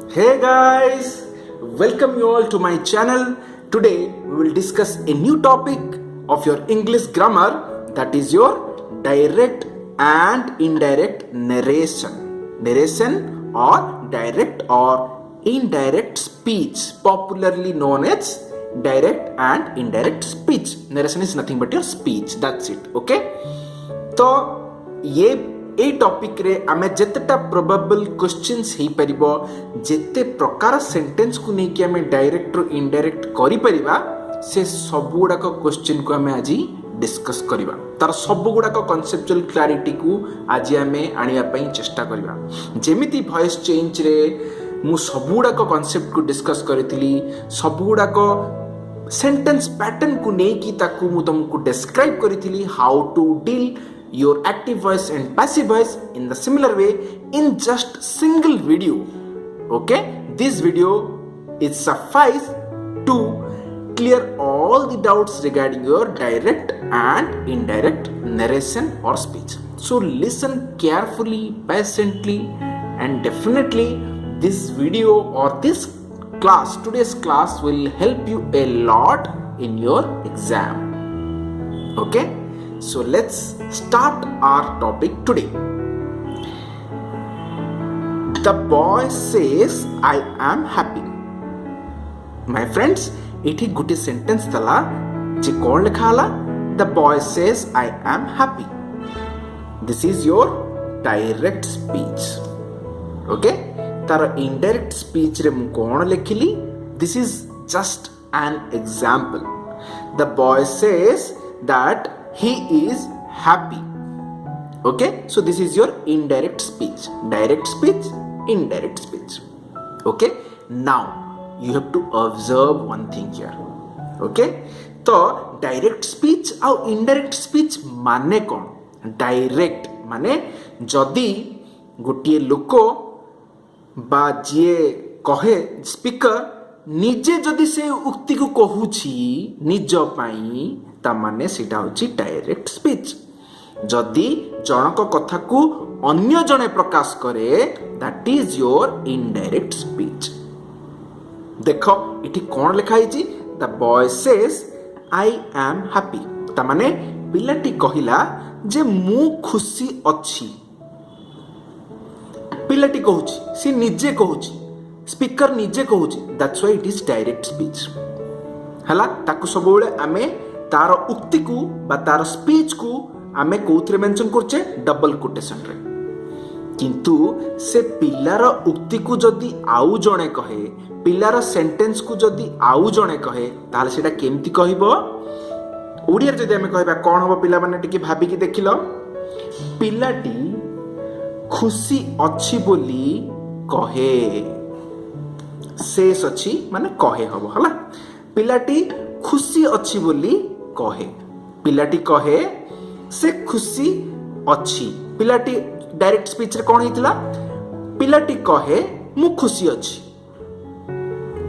Hey guys, welcome you all to my channel. Today we will discuss a new topic of your English grammar, that is your direct and indirect narration. Narration or direct or indirect speech, popularly known as direct and indirect speech. Narration is nothing but your speech, that's it. Okay, तो ये topic रे आमे जेतेटा probable questions हे परिबो जेते प्रकार sentence को नै कि आमे डायरेक्ट और इनडायरेक्ट करि परिबा से सब गुडा को क्वेश्चन को आमे आज डिस्कस करिबा तार सब गुडा को कांसेप्चुअल क्लैरिटी को आज आमे आनिया पई चेष्टा करिबा जेमिति वॉइस चेंज रे मु सब गुडा को कांसेप्ट को डिस्कस करितली सब गुडा को सेंटेंस पैटर्न को नै कि ताकू मु तुमको डिस्क्राइब करितली how to deal your active voice and passive voice in the similar way in just single video. Okay, this video is suffice to clear all the doubts regarding your direct and indirect narration or speech. So listen carefully, patiently, and definitely this video or this class, today's class will help you a lot in your exam. Okay, so let's start our topic today. The boy says I am happy. My friends, एठी गुटे sentence तला जे कोन लिखा हला the boy says I am happy. This is your direct speech. Okay, तार indirect speech रे मु कोन लिखिली this is just an example. The boy says that he is happy. Okay, so this is your indirect speech. Direct speech, indirect speech. Okay, now you have to observe one thing here. Okay, तो direct speech और indirect speech माने कौन? Direct माने जदि गोटिए लोको बा जिए कहे speaker निजे जदि से उक्ति को कहूची निज पाई ता माने सेटा होची डायरेक्ट स्पीच जदि जनक कथा को अन्य जने प्रकाश करे that is your indirect speech देखो इठी कोन लिखा हिची the boy says I am happy ता माने पिलाटी कहिला जे मु खुशी अछि पिलाटी कहूची सी निजे कहूची स्पीकर निजे कहूची that's why it is direct speech हला ताकू सबोले आमे तार उक्ति को बा तार स्पीच को आमे कोथरे मेंशन करछे डबल कोटेशन रे किंतु से पिलार उक्ति को जदी आउ जणे कहे पिलार सेंटेंस को जदी आउ जणे कहे ताले सेटा केमती कहबो ओडिया जदी आमे कहबा कोन होबो पिला माने टिके भाबी कि देखिलो पिलाटी खुशी अछि बोली कहे शेष अछि माने कहे होबो हला पिलाटी खुशी अछि बोली कहे पिलाटी कहे से खुशी अछि पिलाटी डायरेक्ट स्पीच रे कोन हितला पिलाटी कहे मु खुशी अछि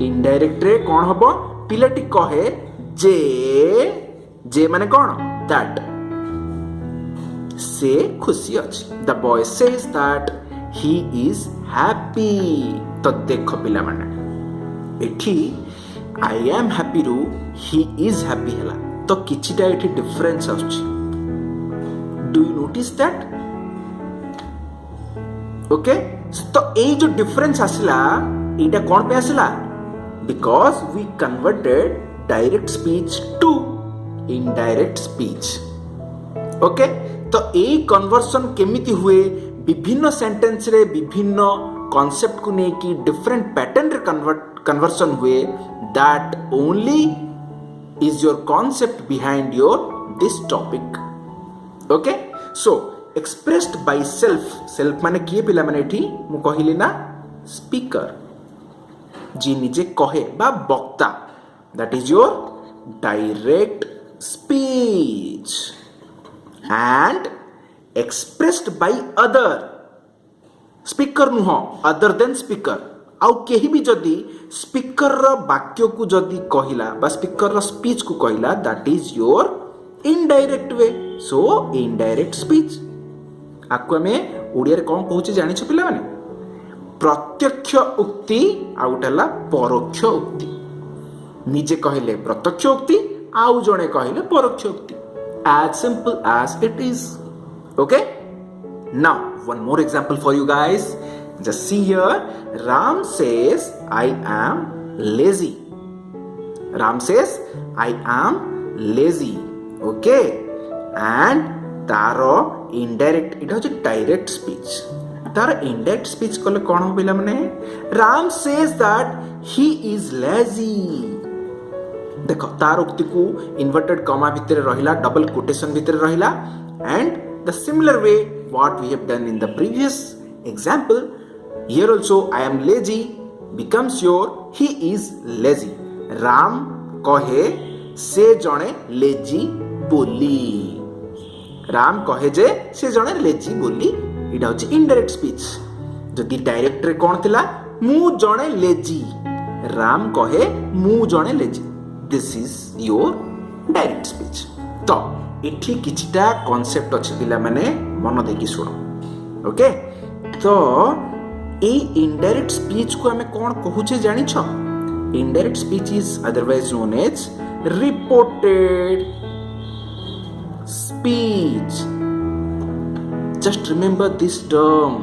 इनडायरेक्ट रे कोन हबो पिलाटी कहे जे माने कोन दैट से खुशी अछि the boy says that he is happy तो देखो पिला माने एठी आई एम हैप्पी रू ही इज हैप्पी हला तो किछिटा एठी डिफरेंस आछी do you notice that okay तो ए जो डिफरेंस आसिला एटा कोन पे आसिला because we converted direct speech to indirect speech okay तो ए कन्वर्सन केमिति हुए विभिन्न सेंटेंस रे विभिन्न कांसेप्ट को ने की डिफरेंट पैटर्न रे कन्वर्सन हुए that only is your concept behind your this topic okay so expressed by self माने किए पिला माने एठी मु कहिली ना स्पीकर जी निजे कहे बा वक्ता that is your direct speech and expressed by other speaker नुह other than speaker आउ केही भी जदि स्पीकर रो वाक्य को जदि कहिला बा स्पीकर रो स्पीच को कहिला that is your indirect way so indirect speech आकु हमें ओडिया रे कोन कहूचे जानि छ पिला माने प्रत्यक्ष उक्ति आउ गोटे हला परोक्ष उक्ति निजे कहले प्रत्यक्ष उक्ति आउ जणे कहले परोक्ष उक्ति as simple as it is. Okay, now one more example for you guys. Just see here, Ram says I am lazy. Ram says I am lazy. Okay, and taro indirect इटा होची direct speech. तारो indirect speech कले कौन हो पिला मने? Ram says that he is lazy. देखो तार उक्ति को इन्वर्टेड कॉमा भितर रहिला, डबल कोटेशन भितर रहिला, and the similar way what we have done in the previous example, here also I am lazy becomes your he is lazy. Ram कहे से जणे लेजी बोली, राम कहे जे से जणे लेजी बोली, इटा होची इनडायरेक्ट स्पीच. जदि डायरेक्ट रे कोन थिला मु जणे लेजी, राम कहे मु जणे lazy, this is your direct speech. तो एठी किछटा कांसेप्ट अछि पिला माने मन देकी सुनो. ओके, तो ए इनडायरेक्ट स्पीच को हमें कोन कहूचे जानि छ? Indirect speech is otherwise known as reported speech. Just remember this term.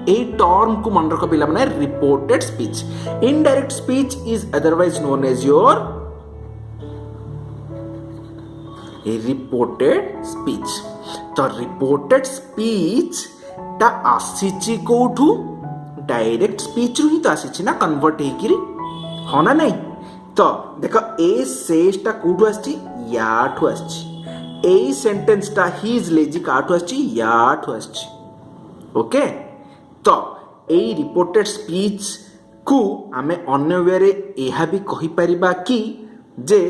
ए टर्म को मन रखो पिला माने reported speech. Indirect speech is otherwise known as your a reported speech. तो reported speech ता आसीची कोठू? डायरेक्ट स्पीच रु ही तो आसीची ना, कन्वर्ट हेकिरी, हो ना नहीं? तो देखो ए सेज ता कोठू आसीची? याठू आसीची. ए सेंटेंस ता ही इज लेजी काठू आसीची? याठू आसीची. ओके, तो ए रिपोर्टेड स्पीच को आमे अन्य वे रे एहा भी कहि परिबा कि जे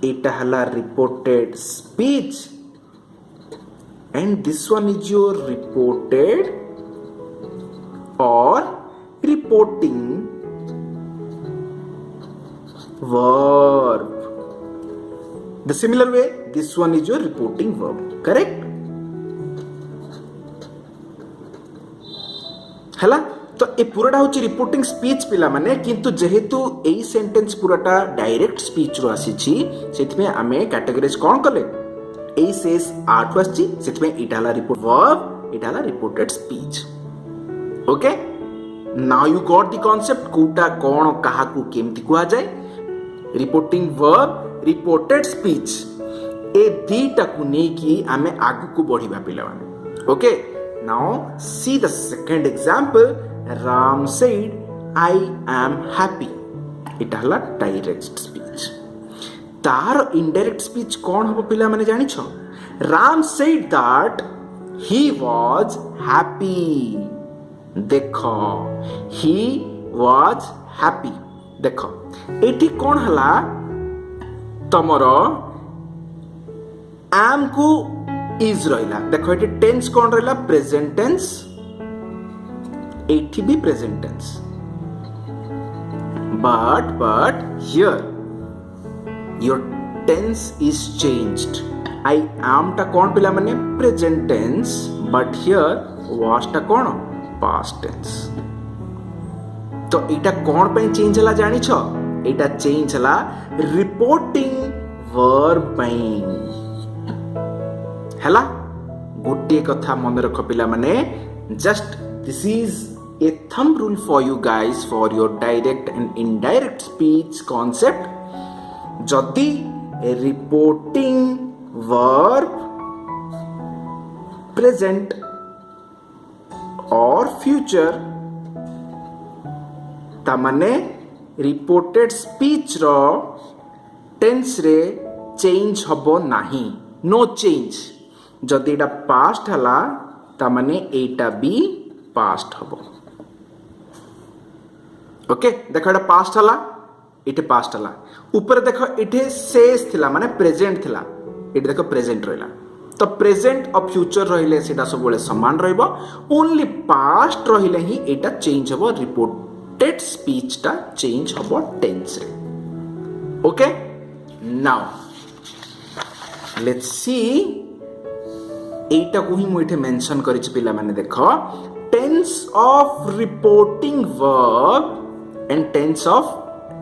এটা হলা reported speech and this one is your reported or reporting verb. The similar way this one is your reporting verb. Correct? हला तो ए पूराटा होची रिपोर्टिंग स्पीच पिला माने, किंतु जेहेतु एई सेंटेंस पूराटा डायरेक्ट स्पीच रो आसीची सेथमे आमे कैटेगराइज कोन करले? एई सेस आठु आसीची सेथमे इटाला रिपोर्ट वर्ब, इटाला reported speech. Okay, now you got the concept कोटा कोन कहा को केमति कुआ जाय. रिपोर्टिंग वर्ब, रिपोर्टेड स्पीच, ए दीटा को नै कि आमे आगु को बढ़िबा पिला माने. Okay, now see the second example. Ram said I am happy. इटा हला डायरेक्ट स्पीच. तार इनडायरेक्ट स्पीच कौन हो पिला माने जानि छ? Ram said that he was happy. देखो he was happy. देखो एठी कौन हला तमरो am को is रहिला. देखो एठी टेंस कौन रहिला? Present tense. एठी भी present tense. but here your tense is changed. I am टा कौन पिला माने? Present tense, but here was टा कौन? Past tense. तो एटा कौन पे चेंज हला जानि छ? एटा चेंज हला रिपोर्टिंग वर्ब पई. हला गोटे कथा मन रख पिला माने, just this is a thumb rule for you guys for your direct and indirect speech concept. जदि reporting verb present or future ता माने reported speech रो tense रे change हबो नाही, no change. जदि एटा past हला ता माने एटा भी past हबो. ओके, देखो एटा पास्ट हला, इटे पास्ट हला. ऊपर देखो इटे सेस थिला माने प्रेजेंट थिला, इटे देखो प्रेजेंट रहला. तो प्रेजेंट और फ्यूचर रहिले सेटा सब बेले समान रहइबो. ओनली पास्ट रहिले ही एटा चेंज हबो, रिपोर्टेड स्पीच टा चेंज हबो टेंस रे. ओके, नाउ लेट्स सी एटा को ही मु इटे मेंशन करिछि पिला माने. देखो tense of reporting verb and tense of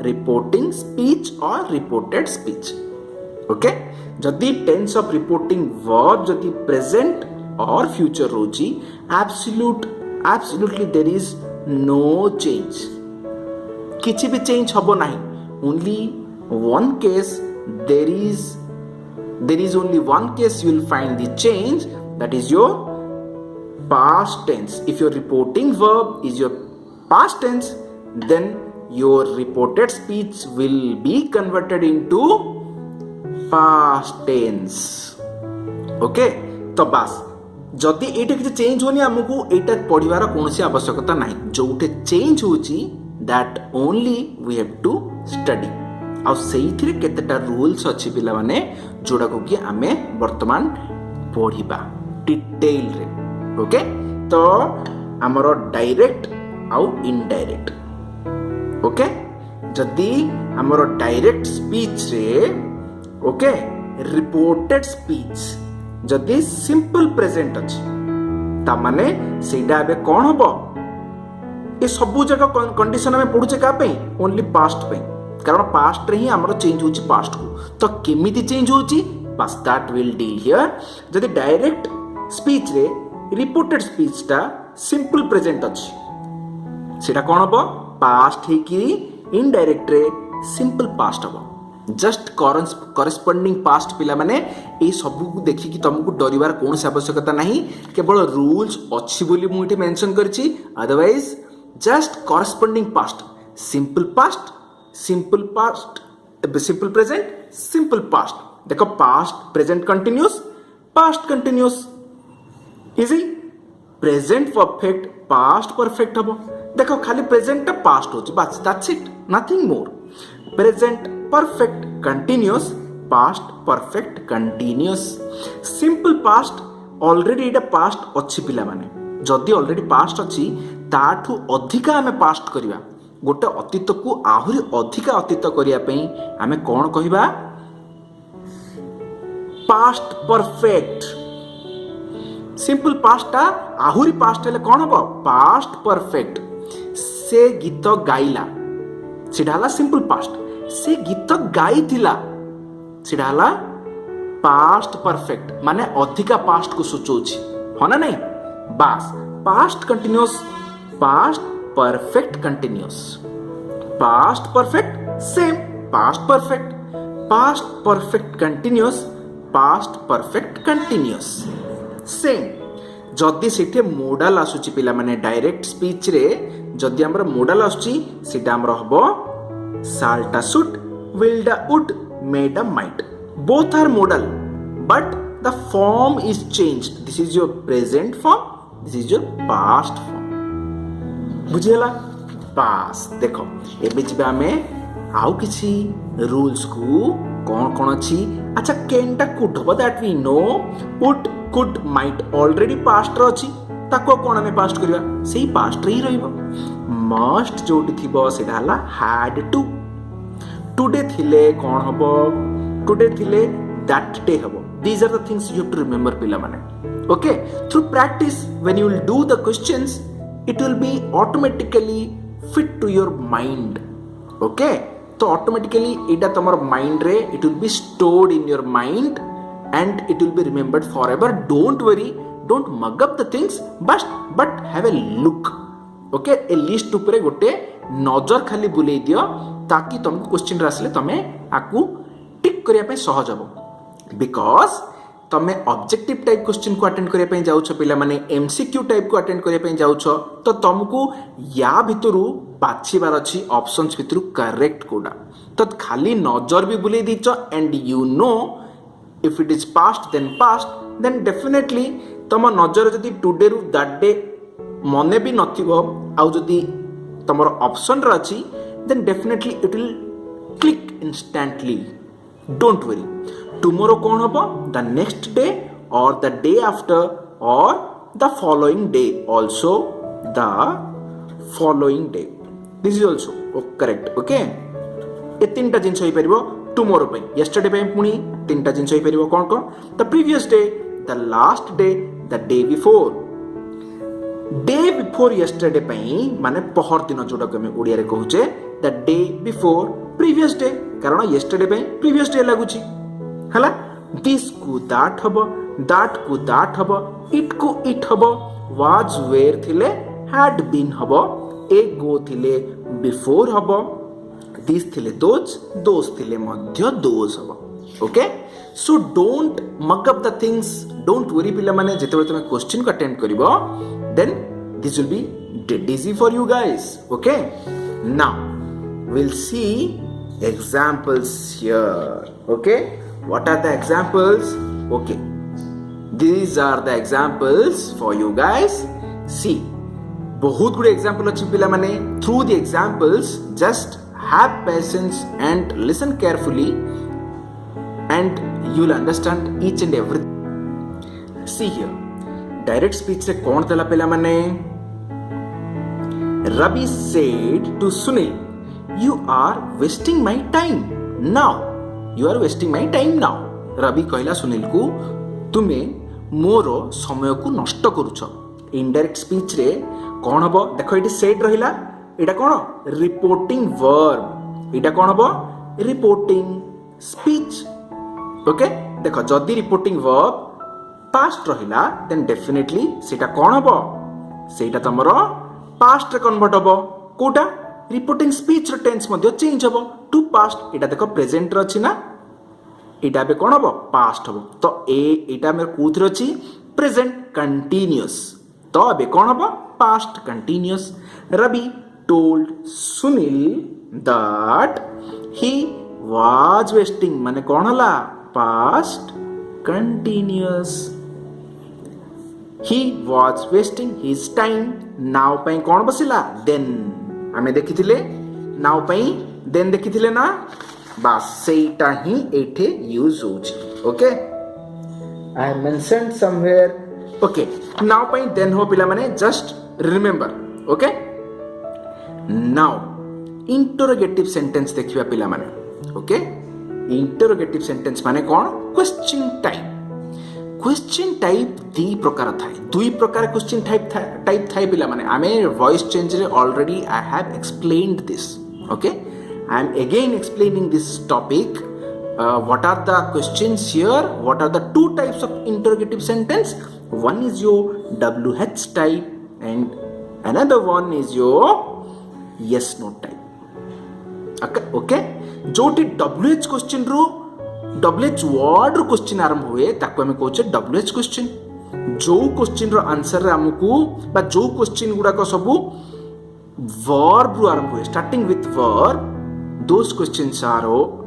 reporting speech or reported speech. Okay, जदि tense of reporting verb जदि present or future रोची, absolutely there is no change. किसी भी change हबो नहीं. Only one case there is only one case you will find the change, that is your past tense. If your reporting verb is your past tense, then your reported speech will be converted into past tense. Okay, तो बस जदि एटा किसी change होनी हमको एटा पढ़िबार कोनोसी आवश्यकता नाही. जोटे चेंज होची that only we have to study. आ सेइथिरे केतेटा रूल्स अछि पिला माने जोडा को कि आमे वर्तमान पढ़िबा डिटेल रे. ओके, तो हमरो डायरेक्ट आउ इनडायरेक्ट. ओके, जदि हमरो डायरेक्ट स्पीच रे ओके रिपोर्टेड स्पीच जदि सिंपल प्रेजेंट अछि ता माने सेडा बे कोन हबो. ए सबु जगह कंडीशन में पढुचे का पे ओनली पास्ट पे, कारण पास्ट रे ही हमरो चेंज होची पास्ट को. तो केमिति चेंज होची बस दैट विल डील हियर. जदि डायरेक्ट स्पीच रे रिपोर्टेड स्पीच टा सिंपल प्रेजेंट अछि सेटा कोन हबो पास्ट हे कि इनडायरेक्ट रे सिंपल पास्ट हबो. जस्ट करस्पोंडिंग पास्ट पिला माने ए सबु को देखि कि तुमको डरिवार कोन से आवश्यकता नहीं. केवल रूल्स अछि बोली मु इटे मेंशन करछि. Otherwise just corresponding past, simple past, simple past, simple present, simple past. देखो past present continuous, past continuous. Easy. Present perfect past perfect हबो. देखो खाली प्रेजेंट टा पास्ट होची बस, that's it, nothing more. Present perfect continuous, past perfect continuous. Simple past already एटा past अछि पिला माने. जदि ऑलरेडी पास्ट अछि ताठू अधिका हमें पास्ट करिवा. गोटे अतीत को आहुरी अधिका अतीत करिया पई हमें कोन कहिबा पास्ट परफेक्ट. सिंपल पास्ट टा आहुरी पास्ट हेले कोन हबो पास्ट परफेक्ट. से गीत गाइला सेटा हला सिंपल पास्ट. से गीत गाइथिला सेटा हला पास्ट परफेक्ट, माने अधिका पास्ट को सूचौछि हो ना नहीं. बस past continuous, past perfect continuous, past perfect same, past perfect, past perfect continuous, past perfect continuous same. जदि सेठे मोडाल आसुची पिला माने डायरेक्ट स्पीच रे जदि हमर मोडाल आसुची सेटा हमर हबो साल्टा सुट, विल्डा उड, मेडा might. Both are modal but the form is changed. This is your present form, this is your past form. बुझियला पास. देखो एबे जिबा हमें आउ किछि रूल्स को कोन कोन अछि. अच्छा केनटा कुड हबो दैट वी नो. उड कुड माइट ऑलरेडी पास्ट रो अछि ताको कोन हमें पास्ट करिवा सेही पास्ट रे ही रहइबो. मस्ट जोटी थिबो सेटा हला हैड टू. टुडे थिले कोन हबो टुडे थिले दैट डे हबो. These are the things you have to remember पिला माने. Okay, through practice when you will do the questions it will be automatically fit to your mind. Okay, तो automatically एटा तमर mind रे it will be stored in your mind and it will be remembered forever. Don't worry, don't mug up the things, but have a look. Okay, a list ऊपर गोटे नजर खाली बुलेई दियो ताकि तुमको क्वेश्चन रे आसले तमे आकु टिक करिया पे सहज हबो. बिकॉज तमे ऑब्जेक्टिव टाइप क्वेश्चन को अटेंड करिया पे जाउछ पिला माने एमसीक्यू टाइप को अटेंड करिया पे जाउछ तो तुमको या भितरु बाछिबार अछि ऑप्शंस भितरु करेक्ट कोडा. तो खाली नजर भी बुले दिछ and you know if it is past then definitely तम नजर जदि टुडे रु दैट डे मने भी नथिबो आ जदि तमर ऑप्शन र अछि then definitely it will click instantly. Don't worry. Tomorrow कौन होगा? The next day or the day after or the following day. Also the following day. This is also correct. Okay. ये तीनटा जिनस होई परिबो tomorrow पे. Yesterday पे पुनी तीनटा जिनस होई परिबो कौन कौन? The previous day, the last day, the day before. Day before yesterday माने पहर दिन जोटा को ओडिया रे कहूचे the day before previous day कारण यस्टरडे प्रीवियस डे लगुची हला दिस को दैट हबो दैट को दैट हबो इट को इट हबो वाज वेयर थिले हैड बीन हबो ए गो थिले बिफोर हबो दिस थिले दोज थिले मध्य दोज हबो ओके सो डोंट मक up the things don't worry पिला माने जेतेबे तुमे क्वेश्चन को attempt करिवो then this will be dead easy for you guys okay now we'll see examples here okay what are the examples okay these are the examples for you guys see बहुत good example अछि पिला माने through the examples just have patience and listen carefully and you will understand each and everything see here direct speech रे कौन देला पेला माने Ravi said to Sunil you are wasting my time now you are wasting my time now Ravi कहला सुनील को तुमे मोरो समय को नष्ट करूछ इनडायरेक्ट स्पीच रे कौन हबो देखो एटी सेड रहिला एटा कौन रिपोर्टिंग वर्ब एटा कौन हबो रिपोर्टिंग स्पीच ओके देखो जदी रिपोर्टिंग वर्ब पास्ट रहिला देन डेफिनेटली सेटा कोन हबो सेटा तमरो पास्ट रे कन्वर्ट हबो कोटा रिपोर्टिंग स्पीच रे टेंस मध्ये चेंज हबो टू पास्ट एटा देखो प्रेजेंट रे अछि ना एटा बे कोन हबो पास्ट हबो तो एटा मेरे कोथ रे अछि प्रेजेंट कंटीन्यूअस तो बे कोन हबो past continuous Ravi told Sunil that he was wasting माने कोन हला past continuous he was wasting his time now पई कोन बसिला then हमें देखिथिले now पई then देखिथिले ना बस सेटा ही एठे यूज होची okay I mentioned somewhere okay now पई then हो पिला माने just remember okay now interrogative sentence देखिबा पिला माने ओके interrogative sentence माने कोन question type क्वेश्चन टाइप दी प्रकार थाए दुई प्रकार क्वेश्चन टाइप थाए पिला माने आमे वॉइस चेंज रे already I have explained this okay I am again explaining this topic what are the questions here what are the two types of interrogative sentence one is your WH type and another one is your yes no type okay जोटी WH question रो WH word रो question आरंभ हुए ताको हमें कहउछे WH question जो question रो आंसर रे हमकु बा जो क्वेश्चन गुडा को सब वर्ब रो आरंभ हुए starting with verb those questions are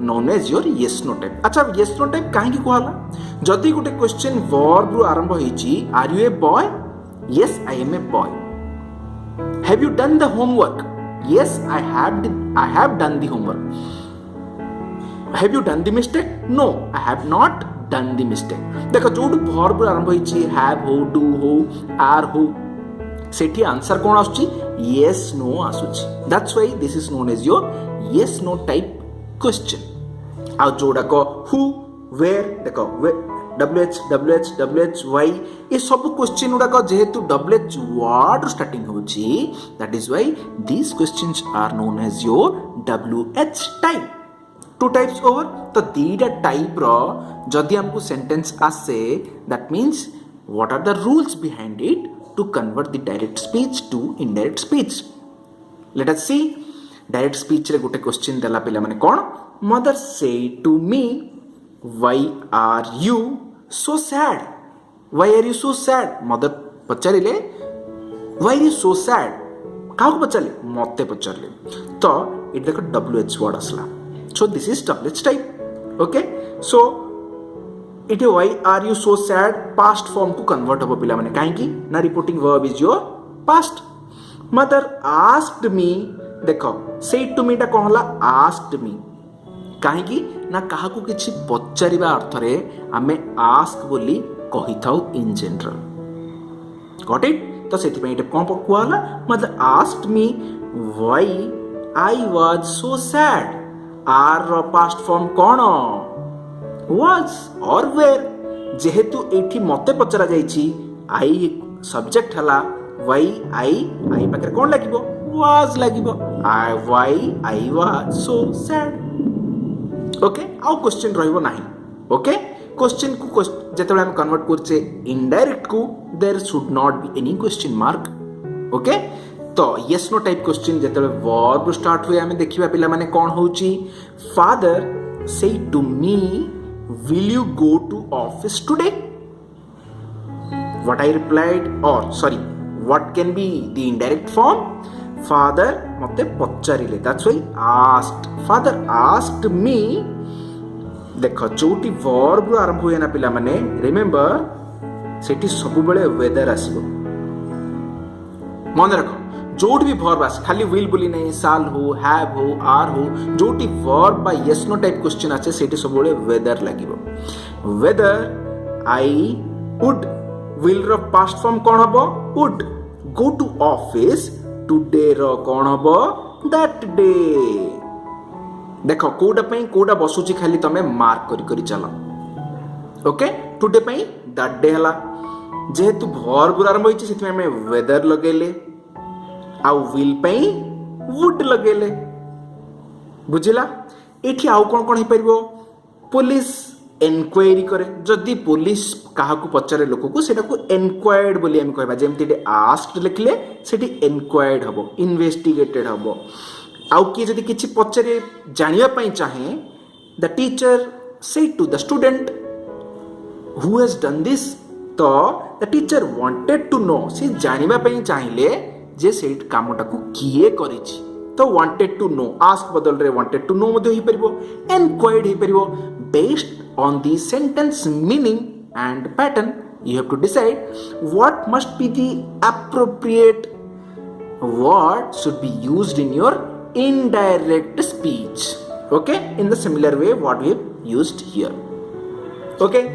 known as your yes no type अच्छा yes no टाइप काहे की कहला जदी गुटे क्वेश्चन वर्ब रो आरंभ होईची are you a boy yes I am a boy have you done the homework yes I have done the homework have you done the mistake no I have not done the mistake देखो जो verb आरंभ होईची have हो do हो are हो सेठी answer कोन आसुची yes no आसुची that's why this is known as your yes no type question आ जोडा को who where देखो WH why ये सब क्वेश्चन गुडा को जेहेतु WH वर्ड स्टार्टिंग होची that is why these questions are known as your WH type two types over तो दीटा टाइप रो जदि हमको सेंटेंस आसे that means what are the rules behind it to convert the direct speech to indirect speech let us see direct speech रे गोटे question देला पिला माने कोन mother say to me why are you so sad why are you so sad mother पचारिले why are you so sad काको पचारले मते पचारले तो इट देखो WH वर्ड असला so this is WH type okay so it why are you so sad past form को convert हो पिला माने काहे की ना reporting verb is your past mother asked me देखो said to me टा कहला asked me काहे की ना काहा को किछि पचारिबा अर्थ रे आमे ask बोली कहि थाउ in general got it तो सेति पे कोन कहला mother asked me why I was so sad आर पास्ट फॉर्म कौन was और where जेहेतु एठी मते पचरा जाईची आई सब्जेक्ट हला वाई आई पाखे कौन लगे वाज लगे why I was so sad okay आउ क्वेश्चन रहिबो नाही ओके क्वेश्चन को जेतेबेले हम कन्वर्ट करछे इनडायरेक्ट को there should not be any question mark okay तो यस नो टाइप क्वेश्चन जेतेबेले वर्ब स्टार्ट हुए हमें देखिबा पिला माने कोन होउची father say to me will you go to office today what I replied or sorry what can be the indirect form father मते पचारिले that's why asked father asked me देखो जोटी verb रो आरंभ होय ना पिला माने remember सेठी सब बेले weather आसीबो मन रखो जोट भी verb आसे खाली will बोली नहीं साल हो have हो are हो जोटी verb बा yes no type question आछे सेठी सब बेले weather लागिबो whether I would will row past form कौन हबो would go to office today रो कौन हबो that day देखो कोडा पई कोडा बसुची खाली तमे मार्क करी करी चलो ओके टुडे पई that day हला जेहेतु verb आरंभ होइची सेति में weather लगेले आ will पई would लगेले बुझिला एठी आउ कोन कोन हे परबो पुलिस एनक्वायरी करे जदि पुलिस काहा को पचारे लोक को सेटा को एनक्वायर्ड बोली हम कहबा जेमति आस्क्ड लिखले सेठी एनक्वायर्ड हबो इन्वेस्टिगेटेड हबो आउ कि जदि किछि पचारे जानिया पई चाहे the teacher said to the student who has done this तो the teacher wanted to know से जानिबा पई चाहिले जे सेट कामटा को किए करिछि तो वांटेड टू नो आस्क बदल रे वांटेड टू नो मध्ये ही परिबो एनक्वायर्ड ही परिबो based on the sentence meaning and pattern you have to decide what must be the appropriate word should be used in your indirect speech okay in the similar way what we have used here okay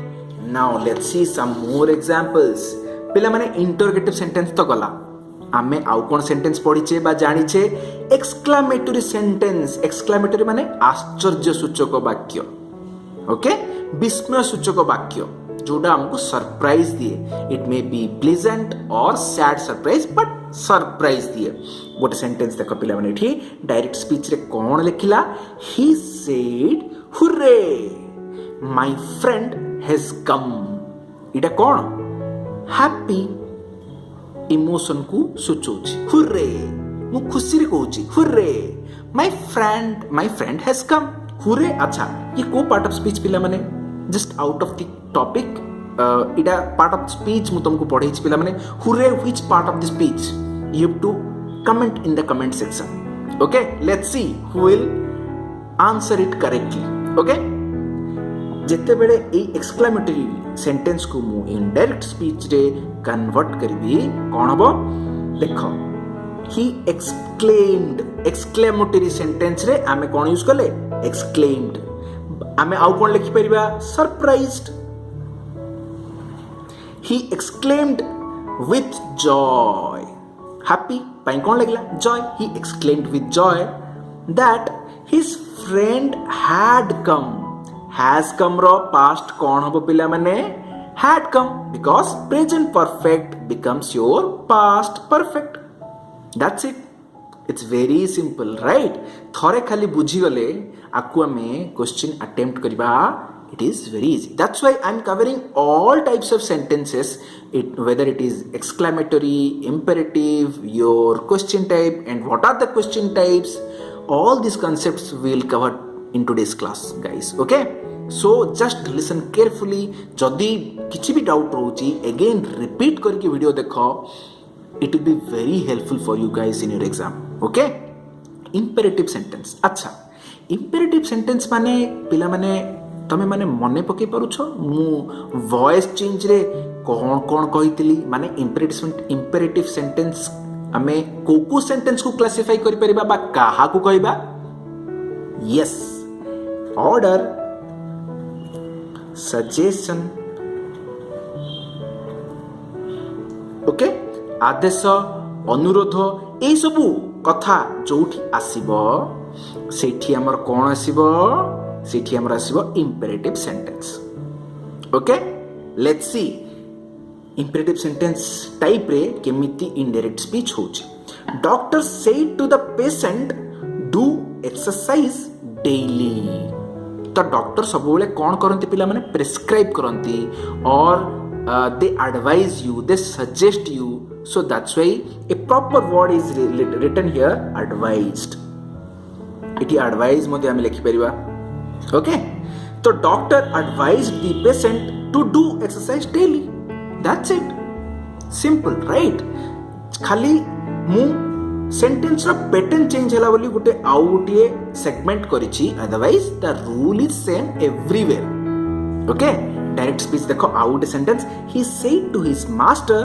now let's see some more examples पिला माने interrogative sentence तो गला आमे आउ कोन sentence पढिचे बा जानिचे exclamatory sentence exclamatory माने आश्चर्य सूचक वाक्य ओके विस्मय सूचक वाक्य जोड़ा हमको सरप्राइज दिए इट मे बी प्लेजेंट और सैड सरप्राइज बट सरप्राइज दिए गोटे सेंटेंस देख पिला माने एठी डायरेक्ट स्पीच रे कोन लिखिला he said hurray my friend has come इटा कोन हैप्पी इमोशन को सूचौछि हुर्रे मु खुशी रे कहूछि hurray my friend has come hurray अच्छा ये को पार्ट ऑफ स्पीच पिला माने just out of the topic इटा पार्ट ऑफ स्पीच मु तुमको पढै छी पिला माने hurray which part of the speech you have to comment in the comment section okay let's see who will answer it correctly okay जेते बेले ए exclamatory sentence को मु इनडायरेक्ट स्पीच रे कन्वर्ट करबी कोन हबो देखो he exclaimed exclamatory sentence रे आमे कोन यूज करले exclaimed आमे आउ कोन लिखि परिबा surprised he exclaimed with joy happy पाई कोन लगला joy he exclaimed with joy that his friend had come has come row past कोन हबो पिला माने had come because present perfect becomes your past perfect that's it it's very simple right थोरे खाली बुझी गले आकु हमें question attempt करबा it is very easy that's why I'm covering all types of sentences whether it is exclamatory imperative your question type and what are the question types all these concepts we'll cover in today's class guys okay so just listen carefully जदि किछि भी doubt रहउची again repeat करके video देखो it will be very helpful for you guys in your exam okay imperative sentence अच्छा imperative sentence माने पिला माने तमे माने मने पके परुछ मु वॉइस चेंज रे कोन कोन कहितली माने imperative sentence हमें को सेंटेंस को क्लासिफाई करि परिबा बा काहा को कहबा यस ऑर्डर सजेशन ओके आदेश अनुरोध ए सबु कथा जोठी आसीबो सेठी हमर कोन आसीबो सेठी हमर आसीबो imperative sentence okay let's see imperative sentence type रे केमिति इनडायरेक्ट स्पीच होची doctor said to the patient do exercise daily तो डॉक्टर सब बेले कौन करती पिला माने प्रेस्क्राइब करती और they advise you they suggest you so that's why a proper word is written here advised इटी एडवाइज मध्ये हम लिखि परिबा ओके तो doctor advised the patient to do exercise daily that's it simple right खाली मु सेंटेंस रो pattern change होला बोली गुटे आउ गुटे सेगमेंट करिछि otherwise the rule is same everywhere okay direct speech देखो आउ गुटे sentence he said to his master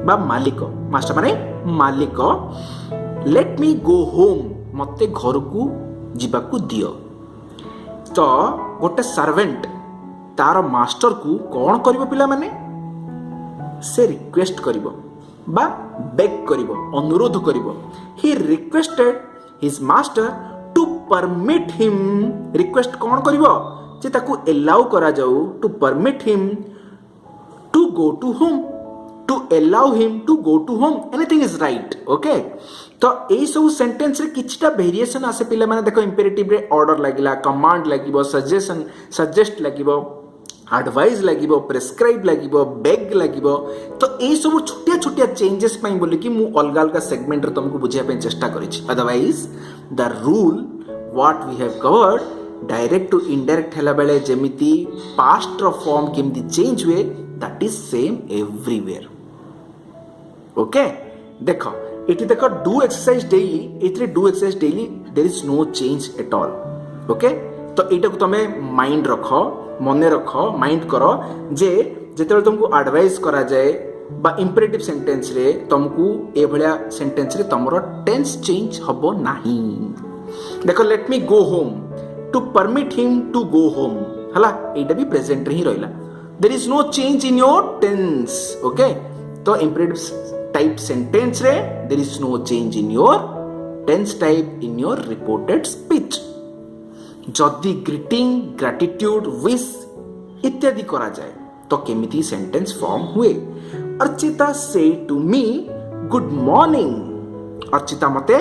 बा मालिक मास्टर माने मालिक लेट मी गो होम मते घर को जीवाकू दियो तो गोटे सर्वेंट तार मास्टर को कौन करिवो पिला माने से रिक्वेस्ट करिवो बा बेग करिवो अनुरोध करिवो he requested his master to permit him request कौन करिवो जे ताकू एलाउ करा जाऊ to permit him to go to home to allow him to go to home anything is right okay तो एई सब सेंटेंस रे किछटा वेरिएशन आसे पिला माने देखो इंपेरेटिव रे ऑर्डर लागिला कमांड लागिवो सजेशन सजेस्ट लागिवो एडवाइस लागिवो प्रेस्क्राइब लागिवो बेग लागिवो तो एई सब छोटिया छोटिया चेंजेस पई बोली कि मु अलगा अलगा सेगमेंट रे तुमको बुझिया पे चेष्टा करिछि otherwise the rule what we have covered direct to indirect हला बेले जेमिति पास्ट रो फॉर्म केमति चेंज हुए that is same everywhere okay देखो इट देखो डू एक्सरसाइज डेली इतरे do exercise daily there is no change at all okay तो एटा को तमे माइंड रखो मने रखो माइंड करो जे जेते तुमको एडवाइस करा जाए बा इंपेरेटिव सेंटेंस रे तुमको ए भलिया सेंटेंस रे तमरो टेंस चेंज हबो नाही देखो let me go home to permit him to go home हला एटा भी प्रेजेंट रे ही रहला there is no change in your tense okay तो इंपेरेटिव टाइप सेंटेंस रे there is no change in your tense type in your reported speech जदि greeting gratitude wish इत्यादि करा जाए तो केमिति सेंटेंस फॉर्म हुए Archita say to me good morning Archita मते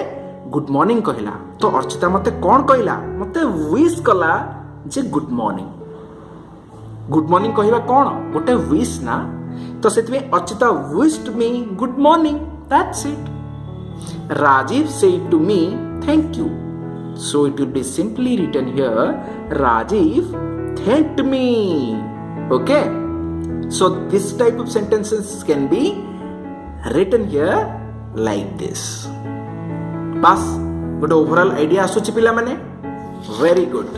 गुड मॉर्निंग कहला तो अर्चिता मते कौन कहला मते विश कला जे गुड मॉर्निंग कहवा कौन गोटे विश ना तो सेतमे Archita wished me good morning that's it Rajiv said to me thank you so it will be simply written here Rajiv thanked me okay so this type of sentences can be written here like this bas good overall idea asuchi pila mane very good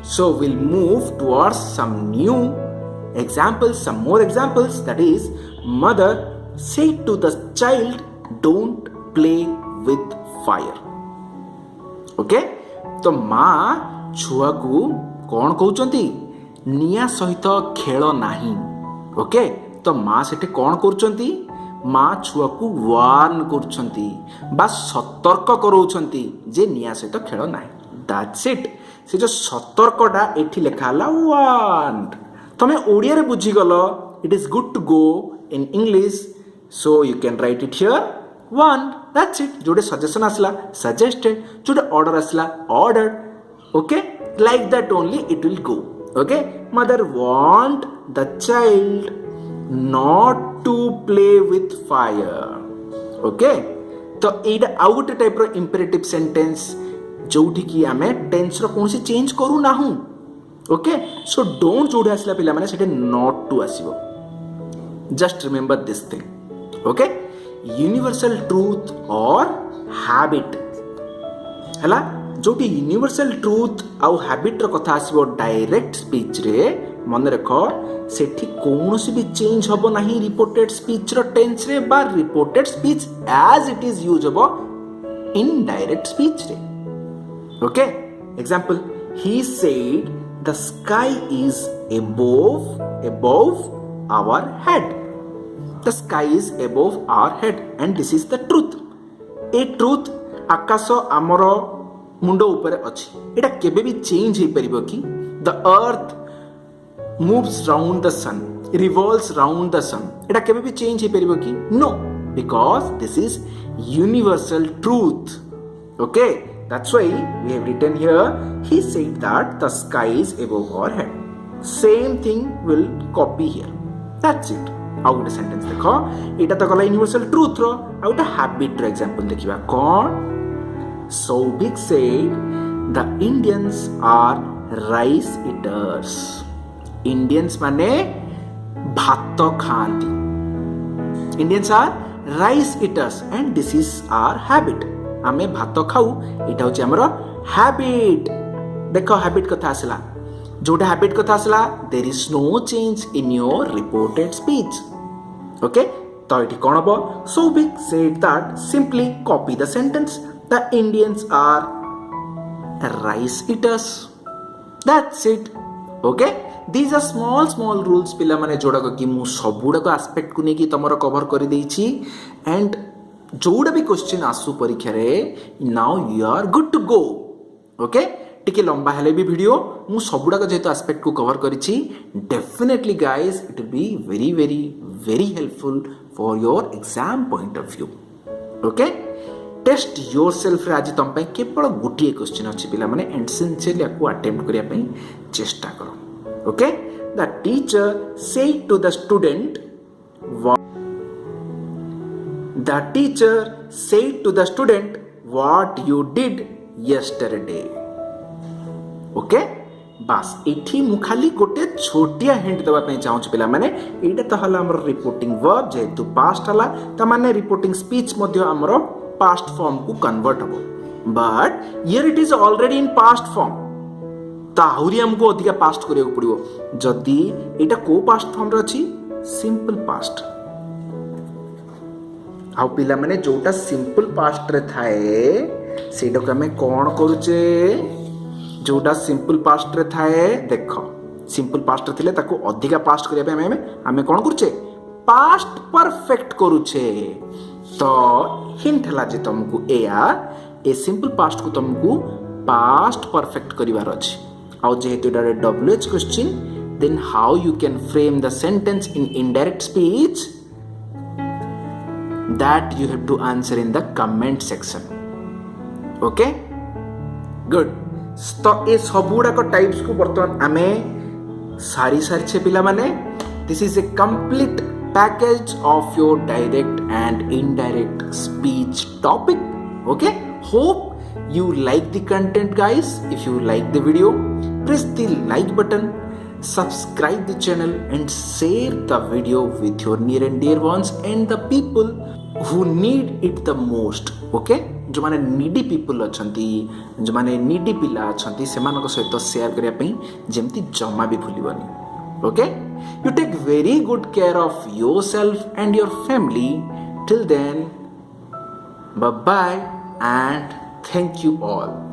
so we'll move towards some new examples some more examples that is mother said to the child don't play with fire okay तो माँ छुआ को कौन कहउचंती निया सहित खेल नाही okay तो माँ सेठे कौन करूचंती माँ छुआ को वार्न करूचंती बा सतर्क करउचंती जे निया सहित खेल नाही दैट्स इट से जो सतर्कटा एठी लेखा हला वार्न तमे ओडिया रे बुझी गलो it is good to go in English so you can write it here one that's it जोड़े सजेशन आसला सजेस्टेड जोड़े ऑर्डर आसला ordered okay like that only it will go okay mother want the child not to play with fire okay तो एटा आउ गोटे type रो imperative sentence जोठी की आमे tense रो कोनसी चेंज करू ना हूं ओके सो डोंट जोड़े आसला पिला माने सेटे नॉट टू आसीबो just remember this thing okay universal truth और हैबिट हला जोटी यूनिवर्सल ट्रूथ आउ हैबिट रो कथा आसीबो डायरेक्ट स्पीच रे मन रखो सेठी कोनोसी भी चेंज हबो नाही रिपोर्टेड स्पीच रो टेंस रे बा reported speech as it is use हबो इन डायरेक्ट स्पीच रे okay example he said the sky is above our head the sky is above our head and this is the truth a truth आकाश आमर मुंड ऊपर अछि एटा केबे भी change हे परिबो कि the earth moves round the sun revolves round the sun. एटा केबे भी change हे परिबो कि? No, because this is universal truth. Okay, that's why we have written here, he said that the sky is above our head. Same thing will copy here. That's it. आउ गोटे sentence देखो, एटा तो गला universal truth रो, आउ गोटे habit रो example देखिबा कोन. Souvik said the Indians are rice eaters. Indians माने भात खाती. Indians are rice eaters and this is our habit. आमे भात खाऊ, एटा होची हमरो habit. देखो habit कथा आसला. जोटा habit कथा आसला, there is no change in your reported speech. Okay? तो एठी कोन हबो? Souvik said that simply copy the sentence. The Indians are rice eaters. That's it. Okay? These are small rules पिला माने जोड़ा को कि मु सबुड़ा को एस्पेक्ट को नेकी तमरो कवर करि देछि एंड जोड़ा भी क्वेश्चन आसु परीक्षा रे now you are good to go. Okay? टिके लंबा हेले भी वीडियो मु सबुड़ा को जेतो एस्पेक्ट को कवर करिछि. Definitely guys it will be very helpful for your exam point of view. Okay? Test yourself रे आज तम पे केवल गोटिए क्वेश्चन अछि पिला माने एंड सिंसियरली आकु अटेम्प्ट करिया पई चेष्टा करो. Okay? The teacher said to the student what you did yesterday. Okay? बास एठी मु खाली गोटे छोटिया हिंट दवा पे चाहूँ पिला माने एटा तो हला हमर रिपोर्टिंग वर्ब जेतु पास्ट हला त माने रिपोर्टिंग स्पीच मध्ये हमर पास्ट फॉर्म को कन्वर्ट हबो. But here it is already in past form. ताहुरी हमको अधिका पास्ट करिया को पड़िबो. जदी एटा को पास्ट फॉर्म रे अछि? Simple past. आ पिला माने जोटा सिंपल पास्ट रे थाए सेडो के हमें कोन करूचे? जोटा सिंपल पास्ट रे थाए देखो सिंपल पास्ट रे थिले ताको अधिका पास्ट करिया पे हमें कोन करूचे? पास्ट परफेक्ट करूचे. तो हिंट हला जे तुमको ए सिंपल पास्ट को तुमको पास्ट परफेक्ट करिवार अछि. और जेहेतु it are WH question, then how you can frame the sentence in indirect speech, that you have to answer in the comment section. Okay? Good. तो ये सबुड़ा को टाइप्स को बर्तमान आमे सारी छे पिला माने. This is a complete package of your direct and indirect speech topic. Okay? Hope you like the content guys. If you like the video, press the like button, subscribe the channel and share the video with your near and dear ones and the people who need it the most. Okay? जो माने needy people अछंती, जो माने needy पिला अछंती सेमानक सहित share करिया पई जेमती जम्मा भी भूलिबनी. Okay? You take very good care of yourself and your family. Till then, bye bye and thank you all.